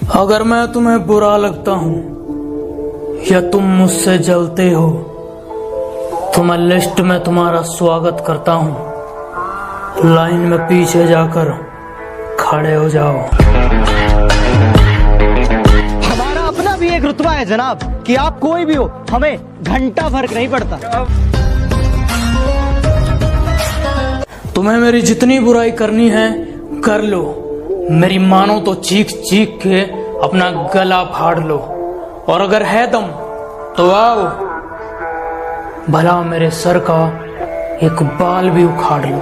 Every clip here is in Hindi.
अगर मैं तुम्हें बुरा लगता हूँ या तुम मुझसे जलते हो तो मैं लिस्ट में तुम्हारा स्वागत करता हूँ। लाइन में पीछे जाकर खड़े हो जाओ। हमारा अपना भी एक रुतबा है जनाब कि आप कोई भी हो, हमें घंटा फर्क नहीं पड़ता। तुम्हें मेरी जितनी बुराई करनी है कर लो, मेरी मानो तो चीख चीख के अपना गला फाड़ लो, और अगर है दम तो आओ, भला मेरे सर का एक बाल भी उखाड़ लो।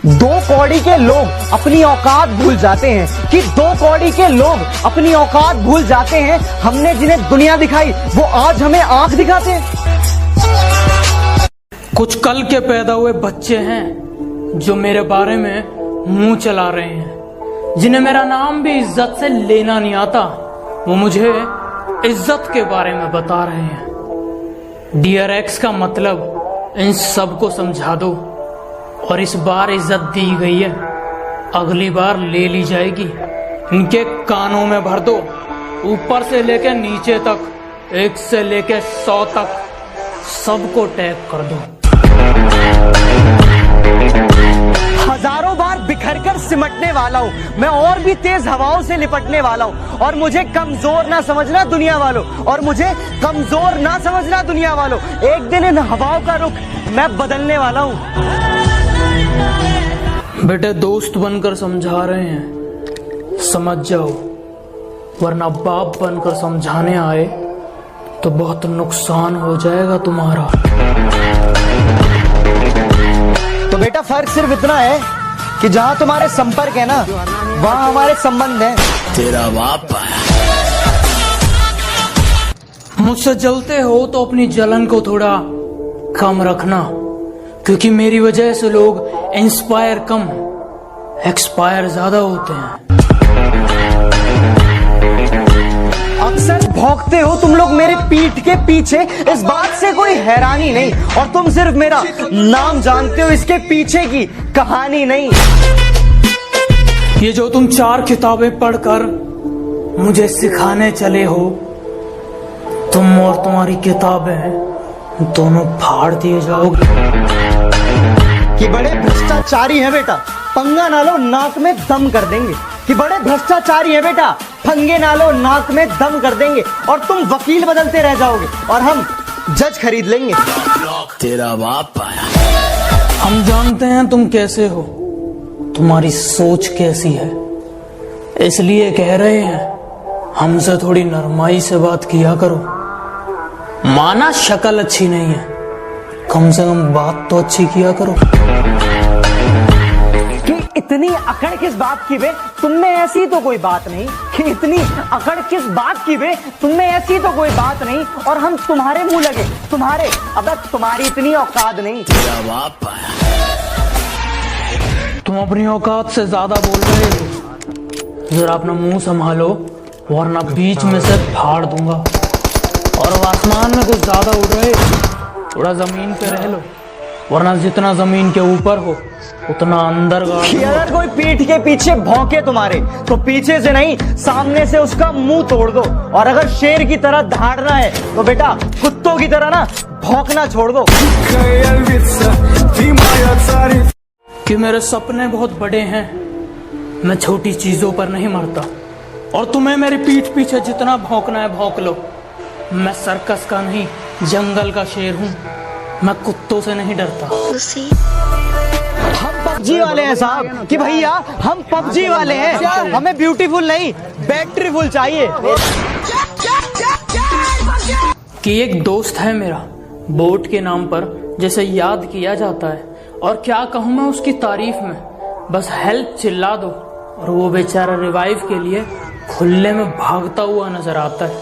दो कौड़ी के लोग अपनी औकात भूल जाते हैं कि दो कौड़ी के लोग अपनी औकात भूल जाते हैं। हमने जिन्हें दुनिया दिखाई वो आज हमें आंख दिखाते हैं। कुछ कल के पैदा हुए बच्चे हैं जो मेरे बारे में मुंह चला रहे हैं, जिन्हें मेरा नाम भी इज्जत से लेना नहीं आता। वो मुझे इज्जत के बारे में बता रहे हैं। डियर एक्स का मतलब इन सबको समझा दो, और इस बार इज्जत दी गई है, अगली बार ले ली जाएगी। इनके कानों में भर दो, ऊपर से लेकर नीचे तक, 1 से लेकर 100 तक सबको टैग कर दो। हजारों बार बिखर कर सिमटने वाला हूँ मैं, और भी तेज हवाओं से लिपटने वाला हूँ। और मुझे कमजोर ना समझना दुनिया वालों, और मुझे कमजोर ना समझना दुनिया वालों। एक दिन इन हवाओं का रुख मैं बदलने वाला हूँ। बेटे दोस्त बनकर समझा रहे हैं, समझ जाओ, वरना बाप बनकर समझाने आए तो बहुत नुकसान हो जाएगा तुम्हारा। तो बेटा फर्क सिर्फ इतना है कि जहां तुम्हारे संपर्क है ना, वहां हमारे संबंध हैं। तेरा बाप आया। मुझसे जलते हो तो अपनी जलन को थोड़ा कम रखना, क्योंकि मेरी वजह से लोग इंस्पायर कम एक्सपायर ज्यादा होते हैं। अक्सर भौंकते हो तुम लोग मेरे पीठ के पीछे, इस बात से कोई हैरानी नहीं। और तुम सिर्फ मेरा नाम जानते हो, इसके पीछे की कहानी नहीं। ये जो तुम 4 किताबें पढ़कर मुझे सिखाने चले हो, तुम और तुम्हारी किताबें दोनों फाड़ दिए जाओगे। कि बड़े भ्रष्टाचारी है बेटा, पंगा ना लो नाक में दम कर देंगे। कि बड़े भ्रष्टाचारी है बेटा, पंगे ना लो नाक में दम कर देंगे। और तुम वकील बदलते रह जाओगे और हम जज खरीद लेंगे। तेरा बाप आया। हम जानते हैं तुम कैसे हो, तुम्हारी सोच कैसी है, इसलिए कह रहे हैं हमसे थोड़ी नरमाई से बात किया करो। माना शक्ल अच्छी नहीं है, कम से कम बात तो अच्छी किया करो। कि इतनी अकड़ किस बात की बे, तुमने ऐसी तो कोई बात नहीं। कि इतनी अकड़ किस बात की बे, तुमने ऐसी तो कोई बात नहीं। और हम तुम्हारे मुंह लगे, तुम्हारे, अब तुम्हारी इतनी औकात नहीं। तेरा बाप आया। तुम अपनी औकात से ज्यादा बोल रहे हो, जरा अपना मुंह संभालो, वरना बीच में से फाड़ दूंगा। और आसमान में कुछ ज्यादा उड़ रहे, थोड़ा जमीन पे रह लो, वरना जितना जमीन के ऊपर हो उतना अंदर गाड़। अगर कोई पीठ के पीछे भौंके तुम्हारे, तो पीछे से नहीं सामने से उसका मुंह तोड़ दो। और अगर शेर की तरह दहाड़ना है तो बेटा कुत्तों की तरह ना भौंकना छोड़ दो। कि मेरे सपने बहुत बड़े हैं, मैं छोटी चीजों पर नहीं मरता। और तुम्हें मेरी पीठ पीछे जितना भौंकना है भौंक लो। मैं सर्कस का नहीं, जंगल का शेर हूँ, मैं कुत्तों से नहीं डरता। हम पबजी वाले हैं साहब, कि भैया हम पबजी वाले हैं। हमें ब्यूटीफुल नहीं, बैटरीफुल चाहिए। कि एक दोस्त है मेरा, बोट के नाम पर जैसे याद किया जाता है, और क्या कहूँ मैं उसकी तारीफ में, बस हेल्प चिल्ला दो और वो बेचारा रिवाइव के लिए खुले में भागता हुआ नजर आता है।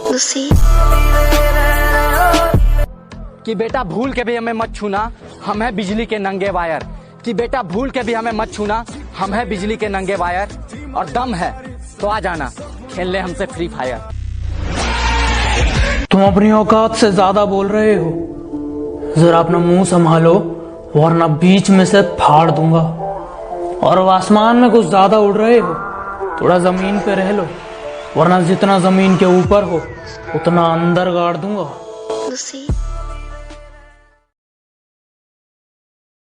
कि बेटा भूल के भी हमें मत छूना, हम है बिजली के नंगे वायर। कि बेटा भूल के भी हमें मत छूना, हम है बिजली के नंगे वायर। और दम है तो आ जाना, खेल ले हमसे फ्री फायर। तुम अपनी औकात से ज्यादा बोल रहे हो, जरा अपना मुंह संभालो, वरना बीच में से फाड़ दूंगा। और अब आसमान में कुछ ज्यादा उड़ रहे हो, थोड़ा जमीन पे रह लो, वरना जितना जमीन के ऊपर हो उतना अंदर गाड़ दूंगा। Lucy.